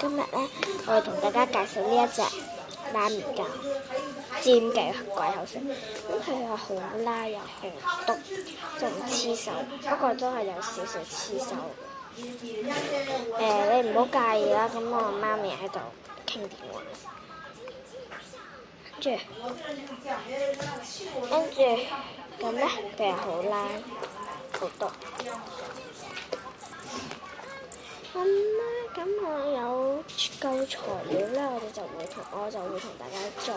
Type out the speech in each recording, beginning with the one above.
今日咧，我會同大家介紹呢一隻拉麵膠尖嘅鬼口水。咁佢又好拉又好篤，就唔黐手，不過都係有少少黐手。你唔好介意啦。咁我媽咪喺度傾電話，跟住咁咧，佢又好拉好篤。咁我有夠材料咧，我就會同大家再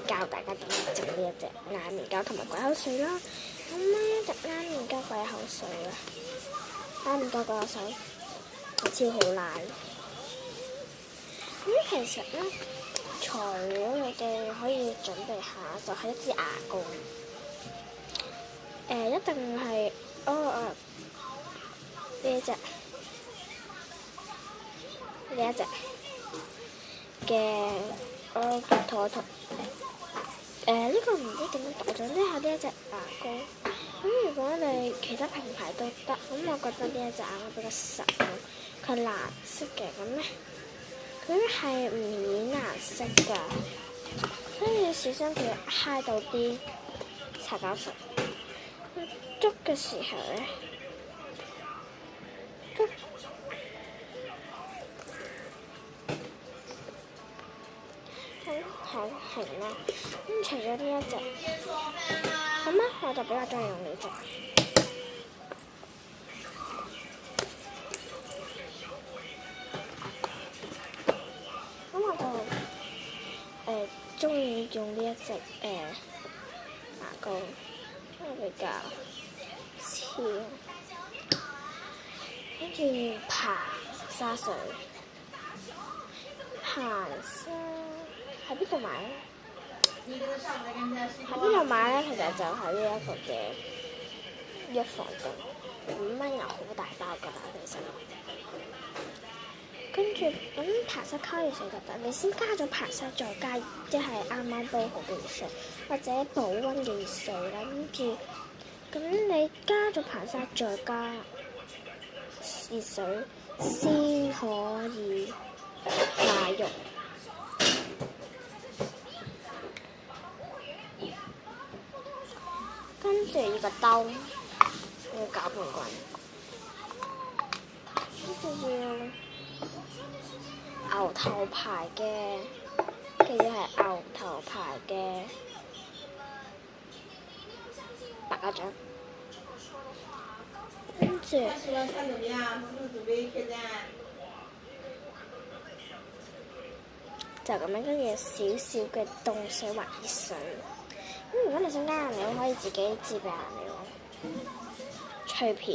教大家點樣整呢一隻拉麵膠同埋鬼口水啦。咁呢一隻拉麵膠鬼口水啊，拉麵膠鬼口水超好拉。咁其實咧，材料你哋可以準備下，就係一支牙膏。一定係呢一隻嘅拖拖，呢個唔知點樣讀，總之係呢一隻牙膏。咁如果你其他品牌都得，咁我覺得呢一隻牙膏比較實用，佢藍色嘅，咁咧佢係唔顯顏色㗎，所以要小心佢揩到啲擦膠水。捉嘅時候咧，好平啦。咁除咗呢一隻，咁咧我就比較中意用呢隻。咁我就中意用呢一隻牙膏，因為比較超。跟住爬沙水，爬沙。喺邊度買咧？喺邊度買咧？其實就喺呢一個嘅藥房度，5蚊又好大包㗎啦，其實。跟住咁爬沙溝完水就得，你先加咗爬沙，再加即係啱啱煲好嘅熱水，或者保溫嘅熱水啦。跟住咁你加咗爬沙，再加熱水先可以化肉。跟住呢個兜要攪拌滾，跟住要牛頭牌嘅，跟住係牛頭牌嘅白家醬，跟住就咁樣，跟住少少嘅凍水或熱水。咁如果你想加顏料，可以自己自備顏料，隨便。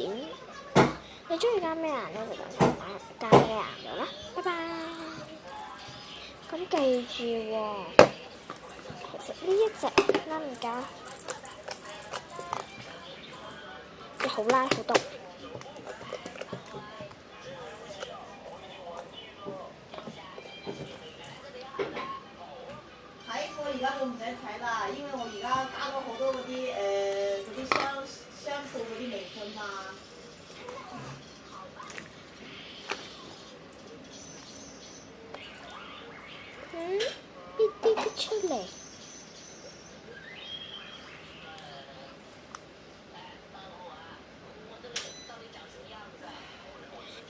你中意加咩顏料就加咩顏料啦。拜拜。咁記住喎，其實呢一隻拉麵膠又好拉好篤。而家我唔使睇啦，因為我而家加咗好多嗰啲香素嗰啲微信嘛。啲出嚟。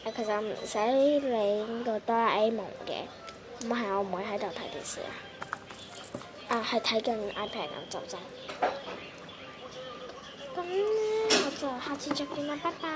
其實唔使理個哆啦 A 夢嘅，唔係我唔會喺度睇電視啊。係睇緊 iPad 咁就真。咁咧，我就下次再見啦，拜拜。